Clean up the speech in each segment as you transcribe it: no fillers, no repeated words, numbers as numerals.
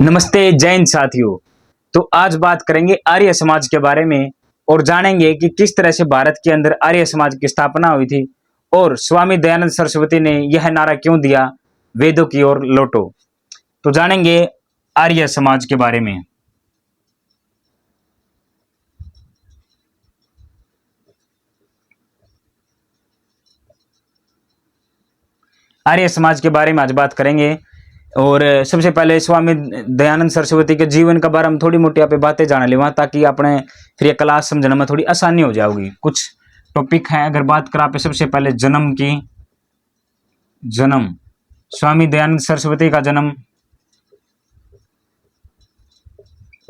नमस्ते जैन साथियों। तो आज बात करेंगे आर्य समाज के बारे में और जानेंगे कि किस तरह से भारत के अंदर आर्य समाज की स्थापना हुई थी और स्वामी दयानंद सरस्वती ने यह नारा क्यों दिया, वेदों की ओर लौटो। तो जानेंगे आर्य समाज के बारे में। आर्य समाज के बारे में आज बात करेंगे और सबसे पहले स्वामी दयानंद सरस्वती के जीवन के बारे में थोड़ी मोटी आप बातें जान लेवा, ताकि अपने फिर ये क्लास समझने में थोड़ी आसानी हो जाएगी। कुछ टॉपिक है, अगर बात करा पे सबसे पहले जन्म की। जन्म स्वामी दयानंद सरस्वती का जन्म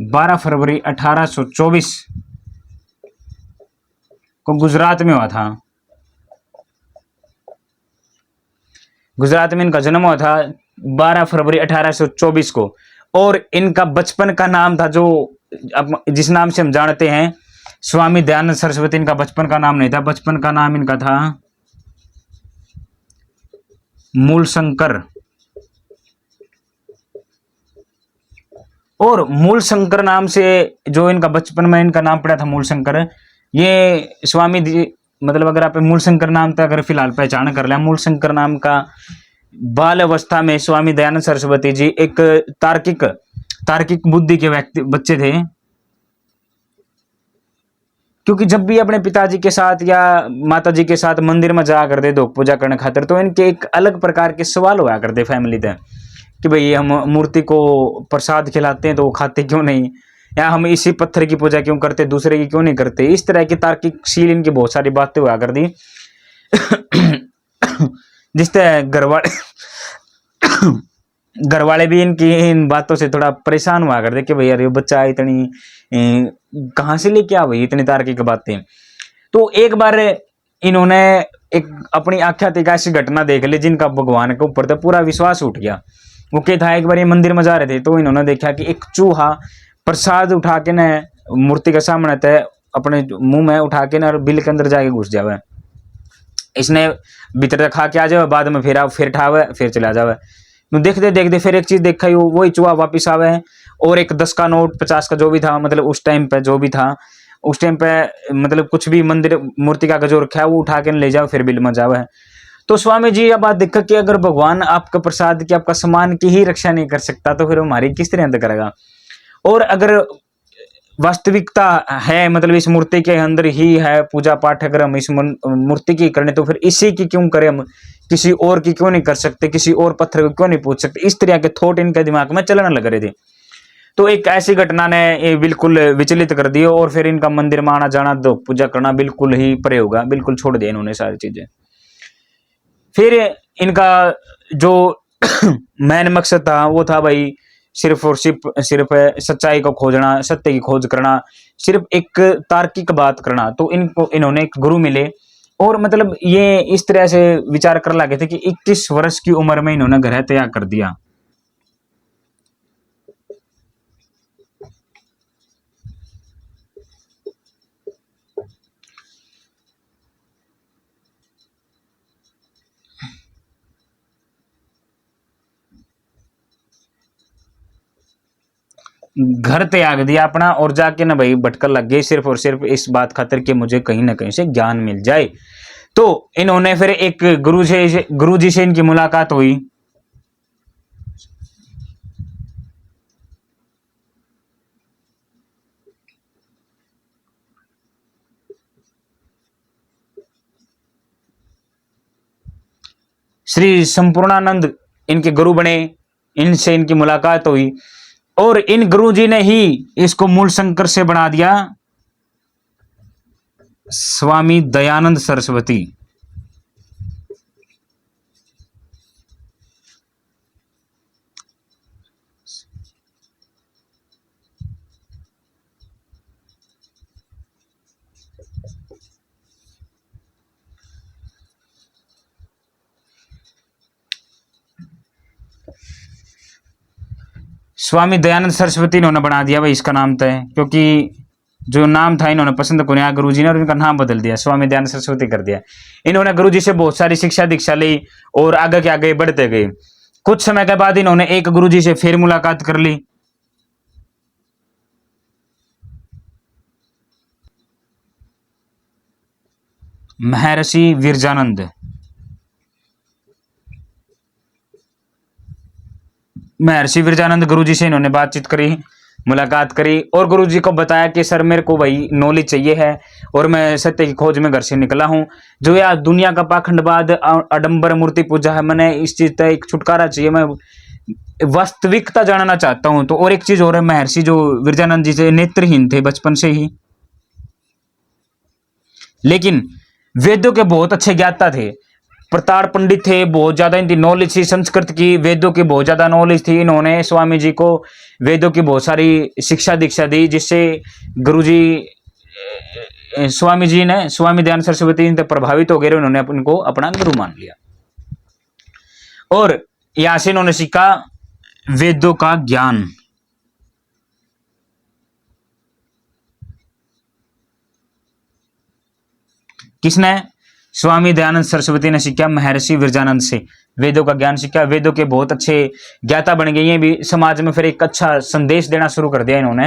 12 फरवरी 1824 को गुजरात में हुआ था। गुजरात में इनका जन्म हुआ था 12 फरवरी 1824 को। और इनका बचपन का नाम था, जो जिस नाम से हम जानते हैं स्वामी दयानंद सरस्वती, इनका बचपन का नाम नहीं था। बचपन का नाम इनका था मूलशंकर। और मूलशंकर नाम से जो इनका बचपन में इनका नाम पड़ा था मूलशंकर, ये मतलब अगर आप मूलशंकर नाम तक अगर फिलहाल पहचान कर लिया, मूलशंकर नाम का बाल अवस्था में स्वामी दयानंद सरस्वती जी एक तार्किक बुद्धि के बच्चे थे। क्योंकि जब भी अपने पिताजी के साथ या माताजी के साथ मंदिर में जा करते दो पूजा करने खातिर, तो इनके एक अलग प्रकार के सवाल हुआ करते फैमिली तक कि भाई हम मूर्ति को प्रसाद खिलाते हैं तो वो खाते क्यों नहीं, या हम इसी पत्थर की पूजा क्यों करते, दूसरे की क्यों नहीं करते। इस तरह की तार्किकशील इनकी बहुत सारी बातें हुआ कर दी जिससे घर वाले भी इनकी इन बातों से थोड़ा परेशान हुआ करते कि भाई यार ये बच्चा इतनी कहाँ से लेके आ भाई इतनी तार्किक बातें। तो एक बार इन्होंने एक अपनी आख्यात एक ऐसी घटना देख ली जिनका भगवान के ऊपर तो पूरा विश्वास उठ गया। वो क्या था, एक बार ये मंदिर में जा रहे थे तो इन्होंने देखा कि एक चूहा प्रसाद उठा के न मूर्ति के सामने थे, अपने मुंह में उठा के न बिल के अंदर जाके घुस जावे। इसने भीतर खा के आ जावे, बाद में फिर ठावे, फिर चला जावे। देखते देखते फिर एक चीज देखा ही, वही चूहा वापिस आवे और एक 10 का नोट 50 का जो भी था, मतलब उस टाइम पे जो भी था, उस टाइम पे मतलब कुछ भी मंदिर मूर्ति का जो रखा है वो उठा के ले जाओ, फिर बिल में जावे। तो स्वामी जी यह बात देखा कि अगर भगवान आपका प्रसाद की, आपका सम्मान की ही रक्षा नहीं कर सकता तो फिर हमारी किस तरह करेगा। और अगर वास्तविकता है, मतलब इस मूर्ति के अंदर ही है पूजा पाठ, अगर हम इस मूर्ति की करने तो फिर इसी की क्यों करें, हम किसी और की क्यों नहीं कर सकते, किसी और पत्थर को क्यों नहीं पूछ सकते। इस तरह के थॉट इनके दिमाग में चलने लग रहे थे। तो एक ऐसी घटना ने ये बिल्कुल विचलित कर दिया और फिर इनका मंदिर में आना जाना, दो पूजा करना बिल्कुल ही परे होगा, बिल्कुल छोड़ दिया इन्होंने सारी चीजें। फिर इनका जो मेन मकसद था वो था भाई सिर्फ और सिर्फ सच्चाई को खोजना, सत्य की खोज करना, सिर्फ एक तार्किक बात करना। तो इन्होंने एक गुरु मिले और मतलब ये इस तरह से विचार कर लगे थे कि 21 वर्ष की उम्र में इन्होंने घर त्याग कर दिया। घर त्याग दिया अपना और जाके ना भाई भटकर लग गए, सिर्फ और सिर्फ इस बात खातिर कि मुझे कहीं ना कहीं से ज्ञान मिल जाए। तो इन्होंने फिर एक गुरु जी से इनकी मुलाकात हुई। श्री संपूर्णानंद इनके गुरु बने, इनसे इनकी मुलाकात हुई और इन गुरुजी ने ही इसको मूलशंकर से बना दिया स्वामी दयानंद सरस्वती। स्वामी दयानंद सरस्वती इन्होंने बना दिया भाई इसका नाम तय, क्योंकि जो नाम था इन्होंने पसंद को नहीं गुरुजी ने और इनका नाम बदल दिया, स्वामी दयानंद सरस्वती कर दिया। इन्होंने गुरुजी से बहुत सारी शिक्षा दीक्षा ली और आगे के आगे बढ़ते गए। कुछ समय के बाद इन्होंने एक गुरुजी से फिर मुलाकात कर ली महर्षि विरजानंद। महर्षि विरजानंद गुरु जी से इन्होंने बातचीत करी, मुलाकात करी और गुरु जी को बताया कि सर मेरे को भाई नॉलेज चाहिए है और मैं सत्य की खोज में घर से निकला हूँ। जो यार दुनिया का पाखंडवाद, आडंबर, मूर्ति पूजा है, मैंने इस चीज का एक छुटकारा चाहिए, मैं वास्तविकता जानना चाहता हूँ। तो और एक चीज और है, महर्षि जो विरजानंद जी से नेत्रहीन थे बचपन से ही, लेकिन वेदों के बहुत अच्छे ज्ञाता थे, प्रताड़ पंडित थे, बहुत ज्यादा इनकी नॉलेज थी संस्कृत की, वेदों की बहुत ज्यादा नॉलेज थी। इन्होंने स्वामी जी को वेदों की बहुत सारी शिक्षा दीक्षा दी, जिससे गुरु जी स्वामी जी ने, स्वामी दयानंद सरस्वती इनसे प्रभावित हो गए, उन्होंने उनको अपना गुरु मान लिया और यहां से इन्होंने सीखा वेदों का ज्ञान। किसने? स्वामी दयानंद सरस्वती ने सीखा महर्षि विरजानंद से, वेदों का ज्ञान सीखा, वेदों के बहुत अच्छे ज्ञाता बन गए। ये भी समाज में फिर एक अच्छा संदेश देना शुरू कर दिया इन्होंने।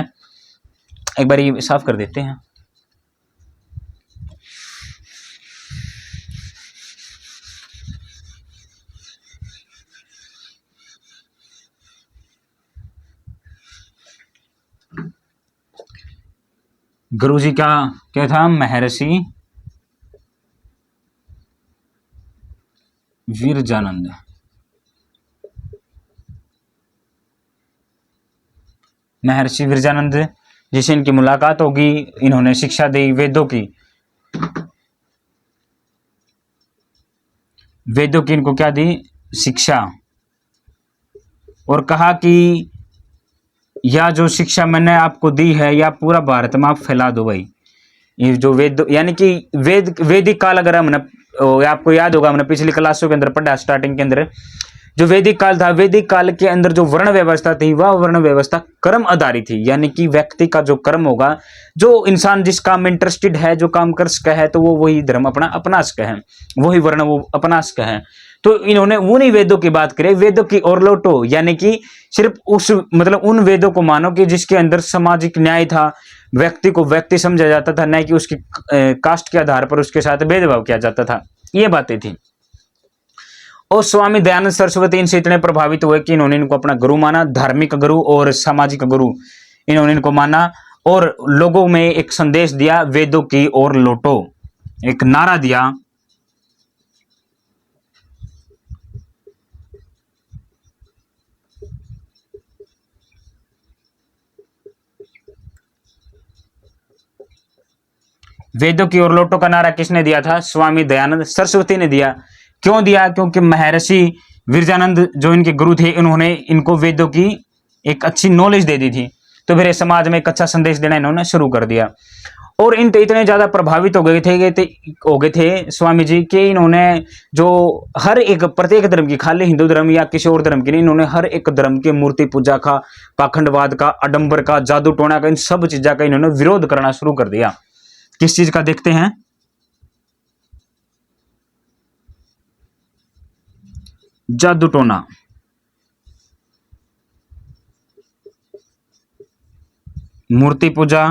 एक बार ये साफ कर देते हैं। गुरु जी का क्या था? महर्षि विरजानंद। महर्षि विरजानंद जिससे इनकी मुलाकात होगी, इन्होंने शिक्षा दी वेदों की, वेदों की इनको क्या दी? शिक्षा। और कहा कि यह जो शिक्षा मैंने आपको दी है या पूरा भारत में आप फैला दो भाई। ये जो वेद, यानी कि वैदिक काल, अगर हमने, आपको याद होगा हमने पिछली क्लासों के अंदर पढ़ा, स्टार्टिंग के अंदर जो वैदिक काल था, वैदिक काल के अंदर जो वर्ण व्यवस्था थी वह वर्ण व्यवस्था कर्म आधारित थी, यानी कि व्यक्ति का जो कर्म होगा, जो इंसान जिस काम में इंटरेस्टेड है, जो काम कर सका है, तो वो वही धर्म अपना सका है, वही वर्ण वो अपना सका है। तो इन्होंने उन्हीं वेदों की बात करी, वेदों की ओर लौटो, यानी कि सिर्फ उस, मतलब उन वेदों को मानो कि जिसके अंदर सामाजिक न्याय था, व्यक्ति को व्यक्ति समझा जाता था, न कि उसकी कास्ट के आधार पर उसके साथ भेदभाव किया जाता था। ये बातें थी। और स्वामी दयानंद सरस्वती इनसे इतने प्रभावित हुए कि इन्होंने इनको अपना गुरु माना, धार्मिक गुरु और सामाजिक गुरु इन्होंने इनको माना और लोगों में एक संदेश दिया, वेदों की ओर लौटो, एक नारा दिया। वेदों की ओर लौटो का नारा किसने दिया था? स्वामी दयानंद सरस्वती ने दिया। क्यों दिया? क्योंकि महर्षि विरजानंद जो इनके गुरु थे, इन्होंने इनको वेदों की एक अच्छी नॉलेज दे दी थी, तो फिर समाज में एक अच्छा संदेश देना इन्होंने शुरू कर दिया। और इन इतने ज्यादा प्रभावित हो गए थे स्वामी जी के, इन्होंने जो हर एक प्रत्येक धर्म की, खाली हिंदू धर्म या किसी और धर्म की नहीं, इन्होंने हर एक धर्म के मूर्ति पूजा का, पाखंडवाद का, आडंबर का, जादू टोना का, इन सब चीजों का इन्होंने विरोध करना शुरू कर दिया। किस चीज का? देखते हैं। जादू टोना, मूर्ति पूजा,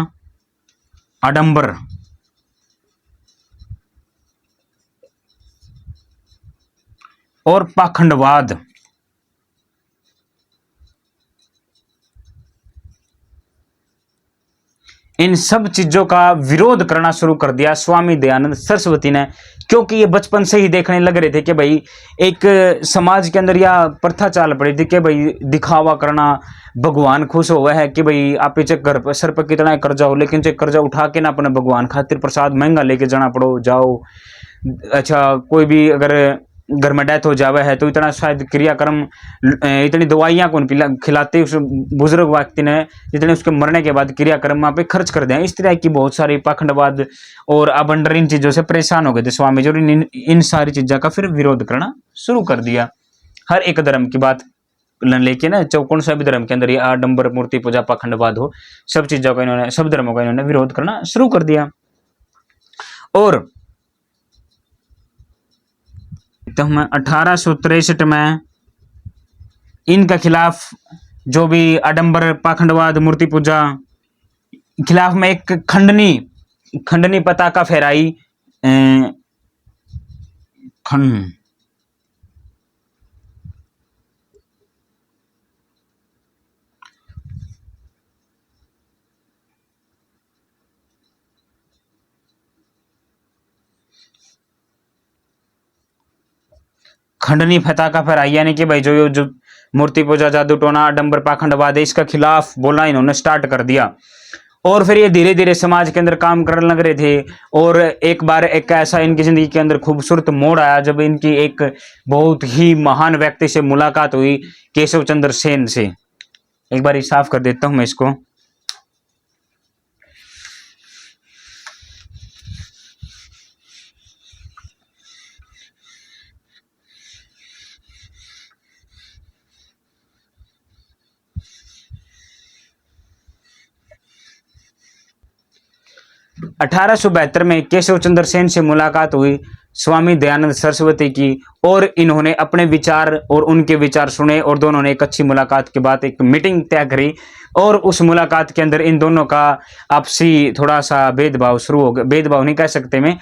आडंबर और पाखंडवाद, इन सब चीजों का विरोध करना शुरू कर दिया स्वामी दयानंद सरस्वती ने। क्योंकि ये बचपन से ही देखने लग रहे थे कि भाई एक समाज के अंदर या प्रथा चाल पड़ी थी कि भाई दिखावा करना, भगवान खुश हुआ है कि भाई आप इसे घर पर सर पर कितना कर्जा हो, लेकिन जो कर्जा उठा के ना अपने भगवान खातिर प्रसाद महंगा लेके जाना पड़ो जाओ। अच्छा, कोई भी अगर घर में डेथ हो जावे है तो इतना शायद क्रियाक्रम, इतनी दवाइयां कौन खिलाते उस बुजुर्ग व्यक्ति ने, जितने उसके मरने के बाद क्रियाक्रम वहां पे खर्च कर दिया। इस तरह की बहुत सारी पाखंडवाद और आबंडर इन चीजों से परेशान हो गए थे स्वामी जी, और इन सारी चीजों का फिर विरोध करना शुरू कर दिया। हर एक धर्म की बात लेके ना, कौन सा भी धर्म के अंदर ये आडंबर, मूर्ति पूजा, पाखंडवाद हो, सब चीजों का इन्होंने, सब धर्मों का इन्होंने विरोध करना शुरू कर दिया। और तो मैं 1863 में इनका खिलाफ, जो भी आडंबर, पाखंडवाद, मूर्ति पूजा खिलाफ में एक खंडनी पताका फहराई खंड खंडनी फतह का फिर यानी कि भाई जो मूर्ति पूजा, जादू टोना, आडंबर, पाखंडवाद है, इसका खिलाफ बोलना इन्होंने स्टार्ट कर दिया। और फिर ये धीरे धीरे समाज के अंदर काम करने लग रहे थे। और एक बार एक ऐसा इनकी जिंदगी के अंदर खूबसूरत मोड़ आया जब इनकी एक बहुत ही महान व्यक्ति से मुलाकात हुई, केशव चंद्र सेन से। एक बार साफ कर देता हूं मैं इसको। 1872 में केशव चंद्र सेन से मुलाकात हुई स्वामी दयानंद सरस्वती की, और इन्होंने अपने विचार और उनके विचार सुने, और दोनों ने एक अच्छी मुलाकात के बाद एक मीटिंग तय करी। और उस मुलाकात के अंदर इन दोनों का आपसी थोड़ा सा भेदभाव शुरू हो गया। भेदभाव नहीं कह सकते मैं,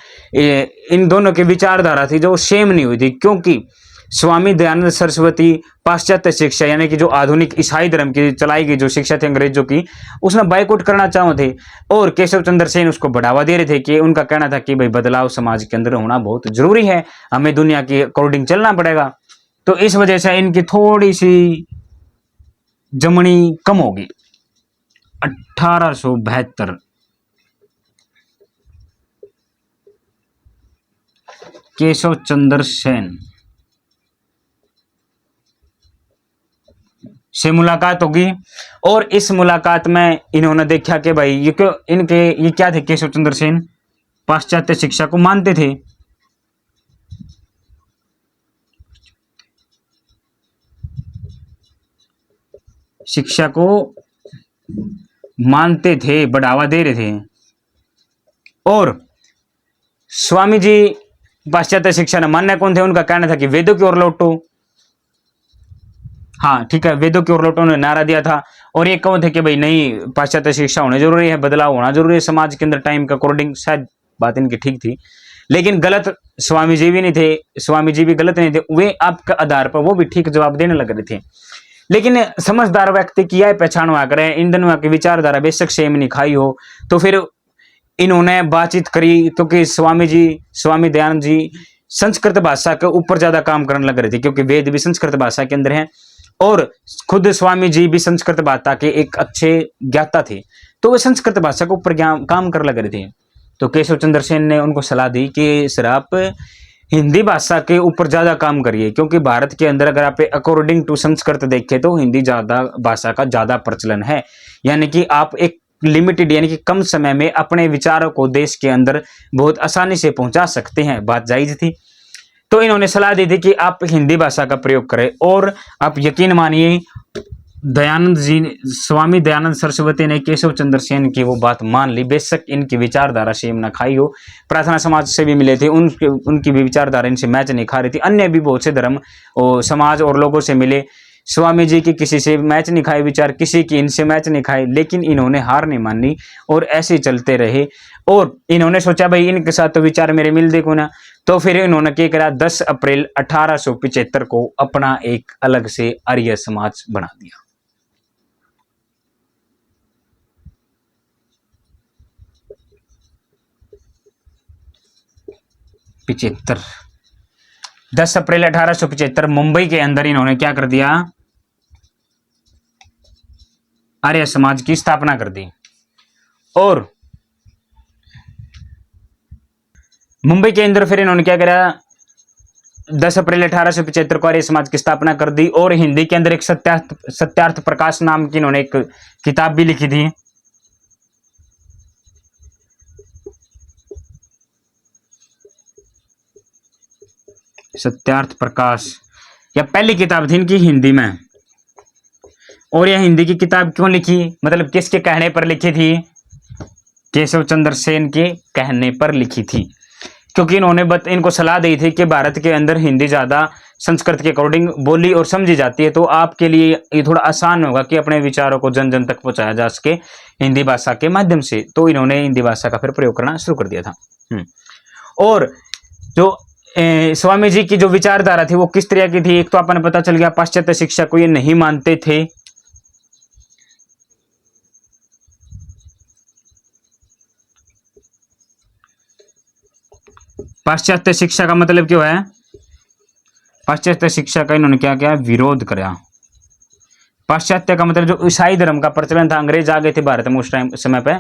इन दोनों की विचारधारा थी जो सेम नहीं हुई थी, क्योंकि स्वामी दयानंद सरस्वती पाश्चात्य शिक्षा यानी कि जो आधुनिक ईसाई धर्म की चलाई गई जो शिक्षा थी अंग्रेजों की, उसमें बाइकआउट करना चाहते थे। और केशव चंद्र सेन उसको बढ़ावा दे रहे थे कि उनका कहना था कि भाई बदलाव समाज के अंदर होना बहुत जरूरी है, हमें दुनिया के अकॉर्डिंग चलना पड़ेगा। तो इस वजह से इनकी थोड़ी सी जमनी कम होगी। 1872 केशव चंद्र सेन से मुलाकात होगी। और इस मुलाकात में इन्होंने देखा कि भाई ये क्यों ये क्या थे, केशव चंद्र सेन पाश्चात्य शिक्षा को मानते थे। शिक्षा को मानते थे, बढ़ावा दे रहे थे। और स्वामी जी पाश्चात्य शिक्षा न मानने कौन थे, उनका कहना था कि वेदों की ओर लौटो। हाँ ठीक है, वेदों की ओर लौटो ने नारा दिया था। और ये कौन थे कि भाई नहीं, पाश्चात्य शिक्षा होनी जरूरी है, बदलाव होना जरूरी है समाज के अंदर टाइम के अकॉर्डिंग। शायद बात इनकी ठीक थी, लेकिन गलत स्वामी जी भी नहीं थे, स्वामी जी भी गलत नहीं थे, वे आपके आधार पर वो भी ठीक जवाब देने लग रहे थे। लेकिन समझदार व्यक्ति की यह पहचान हुआ करे, इन दोनों की विचारधारा बेशक सेम नहीं खाई हो, तो फिर इन्होंने बातचीत करी। तो कि स्वामी दयानंद जी संस्कृत भाषा के ऊपर ज्यादा काम करने लग रहे थे, क्योंकि वेद भी संस्कृत भाषा के अंदर है, और खुद स्वामी जी भी संस्कृत भाषा के एक अच्छे ज्ञाता थे, तो वे संस्कृत भाषा के ऊपर काम कर लग रहे थे। तो केशव चंद्र सेन ने उनको सलाह दी कि सर आप हिंदी भाषा के ऊपर ज्यादा काम करिए, क्योंकि भारत के अंदर अगर आप अकॉर्डिंग टू संस्कृत देखें तो हिंदी ज्यादा भाषा का ज्यादा प्रचलन है। यानी कि आप एक लिमिटेड यानी कि कम समय में अपने विचारों को देश के अंदर बहुत आसानी से पहुंचा सकते हैं, बात जायज थी। तो इन्होंने सलाह दी थी कि आप हिंदी भाषा का प्रयोग करें। और आप यकीन मानिए स्वामी दयानंद सरस्वती ने केशव चंद्र सेन की वो बात मान ली। बेशक इनकी विचारधारा सेम न खाई हो, प्रार्थना समाज से भी मिले थे, उनकी भी विचारधारा इनसे मैच नहीं खा रही थी। अन्य भी बहुत से धर्म और समाज और लोगों से मिले, स्वामी जी की किसी से मैच नहीं खाए विचार, किसी की इनसे मैच नहीं खाए, लेकिन इन्होंने हार नहीं मानी और ऐसे चलते रहे। और इन्होंने सोचा भाई इनके साथ तो विचार मेरे मिल देखो ना, तो फिर इन्होंने क्या करा, 10 अप्रैल 1875 को अपना एक अलग से आर्य समाज बना दिया। पिचहत्तर 10 अप्रैल 1875 मुंबई के अंदर इन्होंने क्या कर दिया, आर्य समाज की स्थापना कर दी। और मुंबई के अंदर फिर इन्होंने क्या करा, 10 अप्रैल 1875 को आर्य समाज की स्थापना कर दी। और हिंदी के अंदर एक सत्यार्थ प्रकाश नाम की इन्होंने एक किताब भी लिखी थी। सत्यार्थ प्रकाश, यह पहली किताब थी इनकी हिंदी में। और यह हिंदी की किताब क्यों लिखी, मतलब किसके कहने पर लिखी थी, केशव चंद्र सेन के कहने पर लिखी थी। क्योंकि इन्होंने इनको सलाह दी थी कि भारत के अंदर हिंदी ज्यादा संस्कृत के अकॉर्डिंग बोली और समझी जाती है, तो आपके लिए ये थोड़ा आसान होगा कि अपने विचारों को जन जन तक पहुंचाया जा सके हिंदी भाषा के माध्यम से। तो इन्होंने हिंदी भाषा का फिर प्रयोग करना शुरू कर दिया था। और जो स्वामी जी की जो विचारधारा थी वो किस तरह की थी, एक तो अपन पता चल गया पाश्चात्य शिक्षा को ये नहीं मानते थे। पाश्चात्य शिक्षा का मतलब क्यों है, पाश्चात्य शिक्षा का इन्होंने क्या किया, विरोध करा। पाश्चात्य का मतलब जो ईसाई धर्म का प्रचलन था, अंग्रेज आ गए थे भारत में उस टाइम समय पे,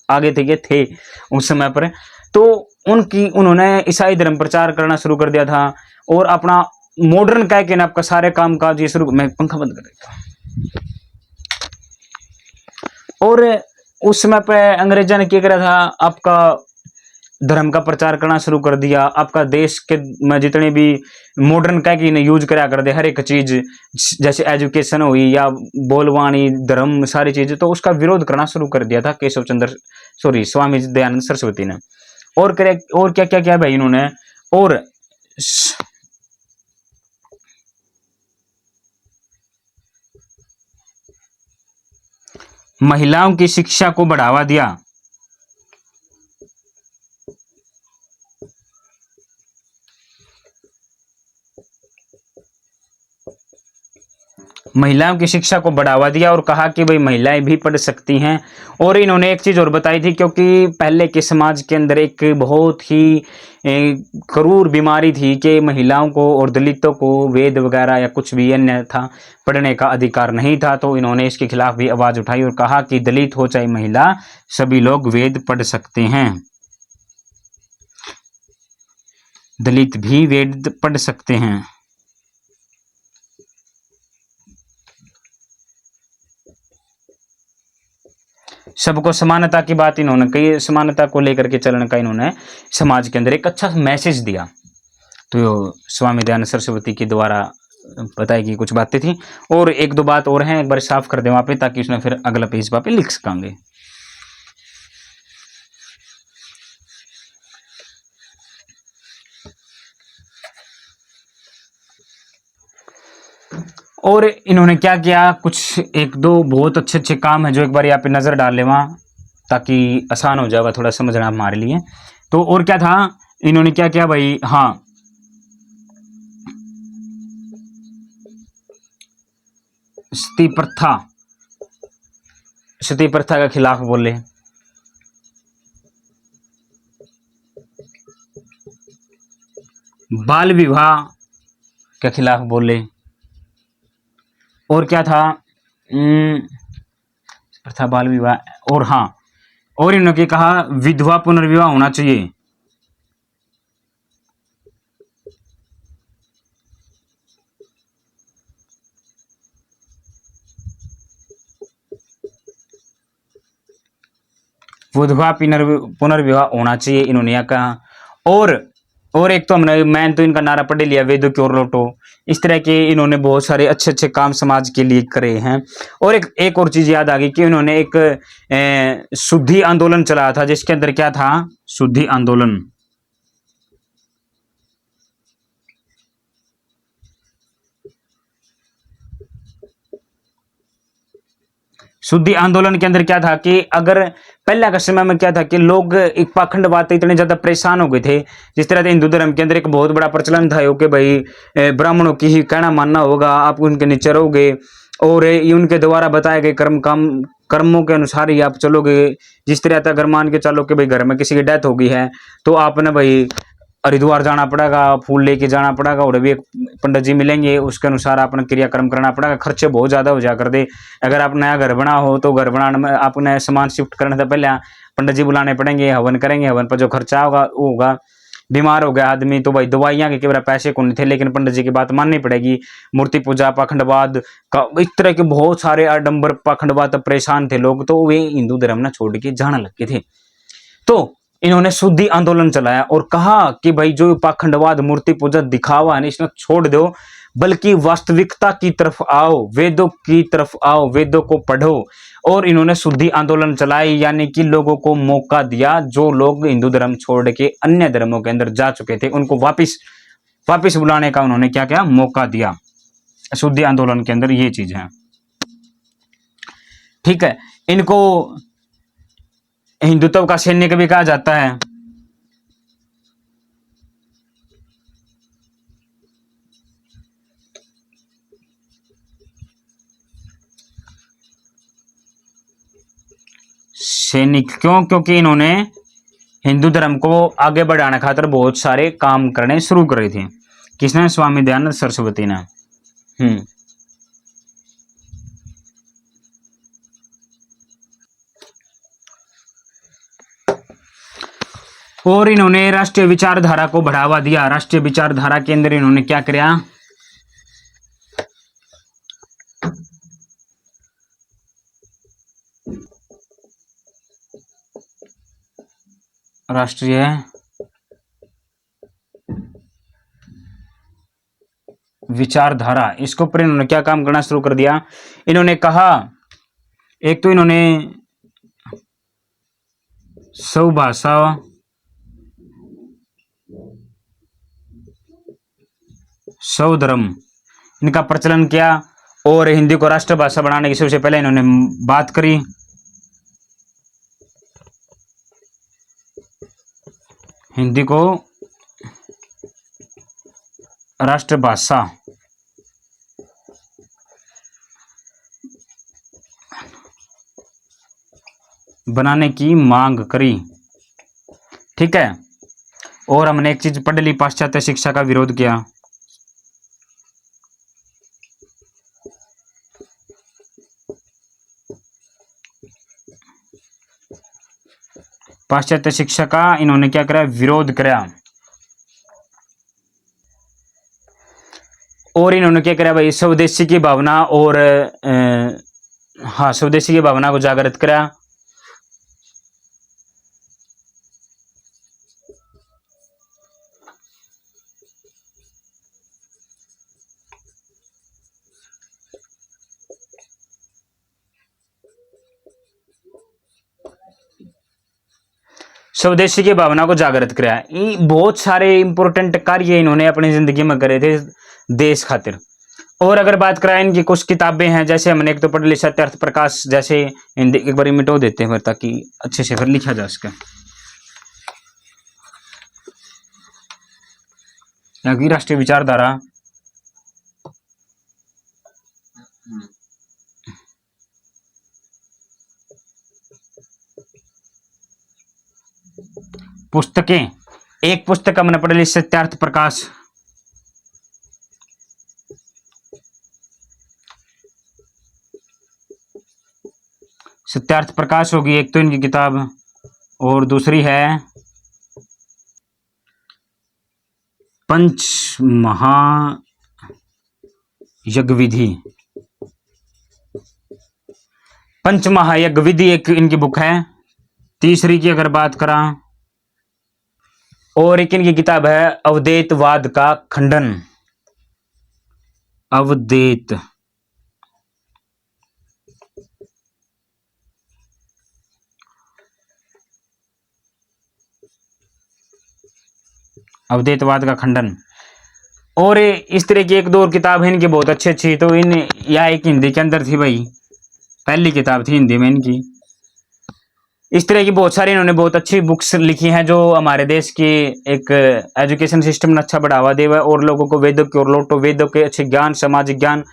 आगे थे, ये थे उस समय पर, तो उन्होंने ईसाई धर्म प्रचार करना शुरू कर दिया था और अपना मॉडर्न कह के ना आपका सारे काम काज ये शुरू, मैं पंखा बंद कर देता। और उस समय पे अंग्रेजों ने क्या करा था, आपका धर्म का प्रचार करना शुरू कर दिया। आपका देश के में जितने भी मॉडर्न कह के यूज करा कर दे हर एक चीज, जैसे एजुकेशन हुई या बोलवाणी धर्म सारी चीजें, तो उसका विरोध करना शुरू कर दिया था केशव चंद्र स्वामी दयानंद सरस्वती ने। और क्या क्या क्या भाई इन्होंने, और महिलाओं की शिक्षा को बढ़ावा दिया। महिलाओं की शिक्षा को बढ़ावा दिया और कहा कि भाई महिलाएं भी पढ़ सकती हैं। और इन्होंने एक चीज और बताई थी, क्योंकि पहले के समाज के अंदर एक बहुत ही क्रूर बीमारी थी कि महिलाओं को और दलितों को वेद वगैरह या कुछ भी अन्य था पढ़ने का अधिकार नहीं था। तो इन्होंने इसके खिलाफ भी आवाज उठाई और कहा कि दलित हो चाहे महिला, सभी लोग वेद पढ़ सकते हैं, दलित भी वेद पढ़ सकते हैं। सबको समानता की बात इन्होंने कही, समानता को लेकर के चलन का इन्होंने समाज के अंदर एक अच्छा मैसेज दिया। तो स्वामी दयानंद सरस्वती के द्वारा बताई गई कुछ बातें थी। और एक दो बात और हैं, एक बार साफ कर दे वहां पे, ताकि उसमें फिर अगला पेज वहां पे लिख सकेंगे। और इन्होंने क्या किया, कुछ एक दो बहुत अच्छे अच्छे काम है जो एक बार यहाँ पे नजर डाल ले वहां, ताकि आसान हो जाएगा थोड़ा समझना हमारे लिए। तो और क्या था, इन्होंने क्या किया भाई, हाँ, सती प्रथा, सती प्रथा के खिलाफ बोले। बाल विवाह के खिलाफ बोले। और क्या था, प्रथा, बाल विवाह, और हाँ, और इन्होंने कहा विधवा पुनर्विवाह होना चाहिए। विधवा पुनर्विवाह होना चाहिए इन्होंने कहा। और एक तो हमने मैंने तो इनका नारा पढ़ लिया, वेदों की ओर लौटो। इस तरह के इन्होंने बहुत सारे अच्छे अच्छे काम समाज के लिए करे हैं। और एक और चीज याद आ गई कि इन्होंने एक शुद्धि आंदोलन चलाया था, जिसके अंदर क्या था, शुद्धि आंदोलन। शुद्धि आंदोलन के अंदर क्या था कि अगर पहले का समय में क्या था कि लोग एक पाखंडवाद से इतने ज्यादा परेशान हो गए थे। जिस तरह से हिंदू धर्म के अंदर एक बहुत बड़ा प्रचलन था कि भाई ब्राह्मणों की ही कहना मानना होगा, आप उनके नीचे रहोगे और ये उनके द्वारा बताए गए कर्मों के अनुसार ही आप चलोगे। जिस तरह से अगर मान के चलो कि भाई घर में किसी की डेथ हो गई है तो आपने भाई हरिद्वार जाना पड़ेगा, फूल लेके जाना पड़ेगा, और भी एक पंडित जी मिलेंगे, उसके अनुसार आपने क्रियाक्रम करना पड़ेगा। खर्चे बहुत ज्यादा हो जा कर दे। अगर आप नया घर बना हो तो घर बनाने में आपने सामान शिफ्ट करने से पहले पंडित जी बुलाने पड़ेंगे, हवन करेंगे, हवन पर जो खर्चा होगा वो होगा। बीमार हो गया आदमी तो भाई दवाइयाँ के केवल पैसे को नहीं थे, लेकिन पंडित जी की बात माननी पड़ेगी। मूर्ति पूजा, पाखंडवाद का इस तरह के बहुत सारे आडंबर पाखंडवाद परेशान थे लोग, तो वे हिंदू धर्म ना छोड़ के जाने लगे थे। तो इन्होंने शुद्धि आंदोलन चलाया और कहा कि भाई जो पाखंडवाद, मूर्ति पूजा, दिखावा है इसमें छोड़ दो, बल्कि वास्तविकता की तरफ आओ, वेदों की तरफ आओ, वेदों को पढ़ो। और इन्होंने शुद्धि आंदोलन चलाई, यानी कि लोगों को मौका दिया, जो लोग हिंदू धर्म छोड़ के अन्य धर्मों के अंदर जा चुके थे उनको वापिस बुलाने का उन्होंने क्या क्या मौका दिया। शुद्धि आंदोलन के अंदर ये चीज है, ठीक है। इनको हिंदुत्व का सैनिक भी कहा जाता है। सैनिक। क्यों? क्योंकि इन्होंने हिंदू धर्म को आगे बढ़ाने खातिर बहुत सारे काम करने शुरू करे थे। किसने? स्वामी दयानंद सरस्वती ने। और इन्होंने राष्ट्रीय विचारधारा को बढ़ावा दिया। राष्ट्रीय विचारधारा के अंदर इन्होंने क्या किया? राष्ट्रीय विचारधारा, इसके ऊपर इन्होंने क्या काम करना शुरू कर दिया? इन्होंने कहा, एक तो इन्होंने स्वभाषा स्वधर्म इनका प्रचलन किया और हिंदी को राष्ट्रभाषा बनाने की सबसे पहले इन्होंने बात करी। हिंदी को राष्ट्रभाषा बनाने की मांग करी। ठीक है। और हमने एक चीज पढ़ ली, पाश्चात्य शिक्षा का विरोध किया। पाश्चात्य शिक्षा का इन्होंने क्या करा? विरोध करा। और इन्होंने क्या करा भाई? स्वदेशी की भावना और स्वदेशी की भावना को जागृत करा। स्वदेशी की भावना को जागृत कराया। ये बहुत सारे इंपॉर्टेंट कार्य इन्होंने अपनी जिंदगी में करे थे देश खातिर। और अगर बात कराएं इनकी कुछ किताबें हैं, जैसे हमने एक तो पढ़ ली सत्यार्थ प्रकाश, जैसे हिंदी एक बार मिटो देते हैं ताकि अच्छे से फिर लिखा जा सके। यहाँ की राष्ट्रीय विचारधारा पुस्तकें, एक पुस्तक हमने पढ़ ली सत्यार्थ प्रकाश। सत्यार्थ प्रकाश होगी एक तो इनकी किताब, और दूसरी है पंच महायज्ञ विधि। पंच महायज्ञ विधि एक इनकी बुक है। तीसरी की अगर बात करा, और एक इनकी किताब है अवधेतवाद का खंडन। अवधेतवाद का खंडन। और इस तरह की एक दो और किताब है इनकी बहुत अच्छी अच्छी। तो इन या एक हिंदी के अंदर थी भाई, पहली किताब थी हिंदी में इनकी। इस तरह की बहुत सारी इन्होंने बहुत अच्छी बुक्स लिखी हैं जो हमारे देश की एक एजुकेशन सिस्टम में अच्छा बढ़ावा दे और लोगों को वेदों की और लौटो वेदों के अच्छे ज्ञान, सामाजिक ज्ञान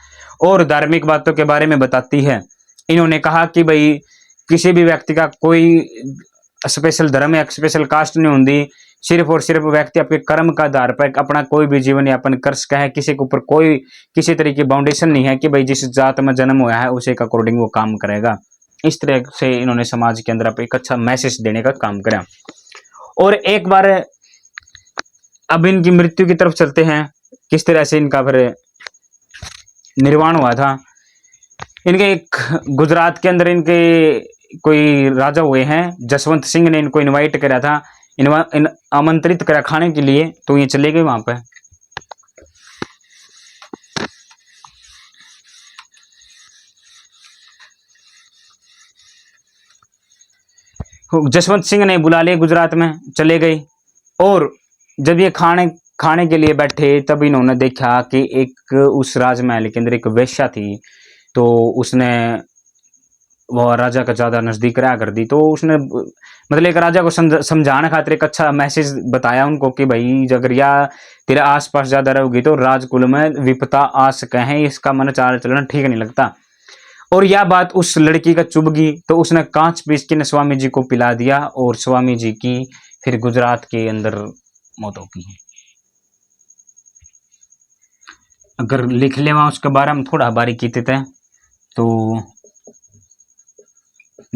और धार्मिक बातों के बारे में बताती है। इन्होंने कहा कि भाई किसी भी व्यक्ति का कोई स्पेशल धर्म या स्पेशल कास्ट नहीं होती, सिर्फ और सिर्फ व्यक्ति अपने कर्म का आधार पर अपना कोई भी जीवन यापन कर सका है। किसी के ऊपर कोई किसी तरह की बाउंडेशन नहीं है कि भाई जिस जात में जन्म हुआ है उसे के अकॉर्डिंग वो काम करेगा। इस तरह से इन्होंने समाज के अंदर एक अच्छा मैसेज देने का काम करा। और एक बार अब इनकी मृत्यु की तरफ चलते हैं, किस तरह से इनका फिर निर्वाण हुआ था। इनके एक गुजरात के अंदर इनके कोई राजा हुए हैं, जसवंत सिंह ने इनको इनवाइट करा था, आमंत्रित करा खाने के लिए, तो ये चले गए वहां पर। जसवंत सिंह ने बुला लिए, गुजरात में चले गए। और जब ये खाने के लिए बैठे तब इन्होंने देखा कि एक उस राजमहल के अंदर एक वेश्या थी। तो उसने वह राजा का ज्यादा नजदीक रहा कर दी। तो उसने मतलब एक राजा को समझाने खातिर एक अच्छा मैसेज बताया उनको कि भाई अगर या तेरे आसपास ज्यादा रहोगी तो राजकुल में विपता आ सके हैं, इसका मन चाल चलन ठीक नहीं लगता। और यह बात उस लड़की का चुभ गई, तो उसने कांच पीस के स्वामी जी को पिला दिया और स्वामी जी की फिर गुजरात के अंदर मौत हो गई। अगर लिख लेवा उसके बारे में थोड़ा बारीकी थे तो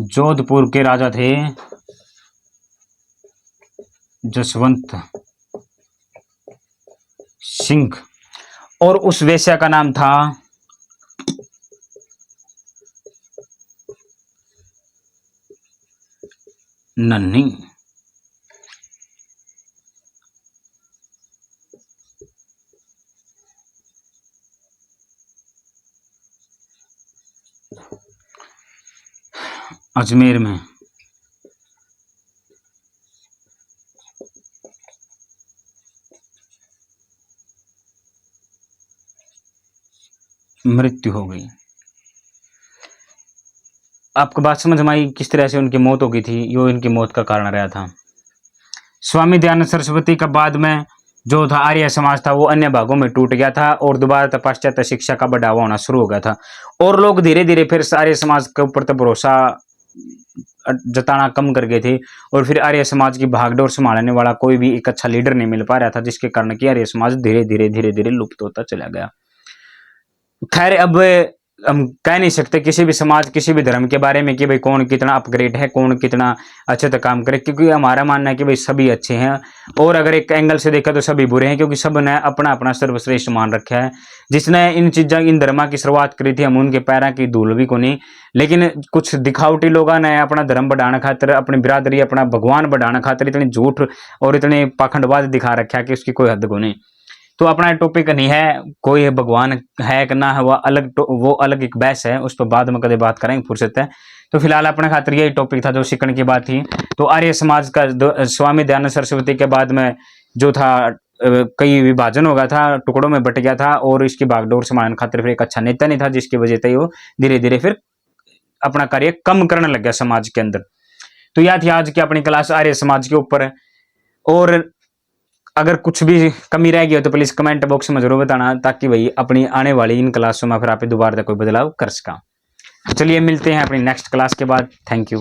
जोधपुर के राजा थे जसवंत सिंह और उस वेश्या का नाम था नन्ही। अजमेर में मृत्यु हो गई। आपको बात समझ में आई किस तरह से उनकी मौत हो गई थी? यो इनकी मौत का कारण रहा था। स्वामी दयानंद सरस्वती का बाद में जो था आर्य समाज था वो अन्य भागों में टूट गया था और दोबारा पाश्चात्य शिक्षा का बढ़ावा होना शुरू हो गया था और लोग धीरे धीरे फिर आर्य समाज के ऊपर तो भरोसा जताना कम कर गए थे और फिर आर्य समाज की भागदौड़ संभालने वाला कोई भी एक अच्छा लीडर नहीं मिल पा रहा था, जिसके कारण कि आर्य समाज धीरे धीरे लुप्त होता चला गया। खैर अब हम कह नहीं सकते किसी भी समाज किसी भी धर्म के बारे में कि भाई कौन कितना अपग्रेड है, कौन कितना अच्छे तक काम करे, क्योंकि हमारा मानना है कि भाई सभी अच्छे हैं और अगर एक एंगल से देखा तो सभी बुरे हैं, क्योंकि सब ने अपना अपना सर्वश्रेष्ठ मान रखा है। जिसने इन चीज़ों इन धर्म की शुरुआत करी थी हम उनके पैरों की धूल भी को नहीं, लेकिन कुछ दिखावटी लोगों ने अपना धर्म बढ़ाने खातिर, अपनी बिरादरी, अपना भगवान बढ़ाने खातिर इतनी झूठ और इतने पाखंडवाद दिखा रखा है कि उसकी कोई हद को नहीं। तो अपना टॉपिक नहीं है कोई भगवान है कि ना है, वो अलग एक बहस है, उस पर बाद में कभी बात करेंगे फुर्सत है। तो फिलहाल अपने खातिर यही टॉपिक था जो सीखने की बात थी। तो आर्य समाज का स्वामी दयानंद सरस्वती के बाद में जो था कई विभाजन हो गया था, टुकड़ों में बट गया था और इसकी बागडोर संभालने खातिर फिर एक अच्छा नेता नहीं था, जिसकी वजह से वो धीरे धीरे फिर अपना कार्य कम करने लग गया समाज के अंदर। तो यह थी आज की अपनी क्लास आर्य समाज के ऊपर। और अगर कुछ भी कमी रह गई हो तो प्लीज कमेंट बॉक्स में जरूर बताना, ताकि भाई अपनी आने वाली इन क्लासों में फिर आप दोबारा कोई बदलाव कर सका। चलिए मिलते हैं अपनी नेक्स्ट क्लास के बाद। Thank you.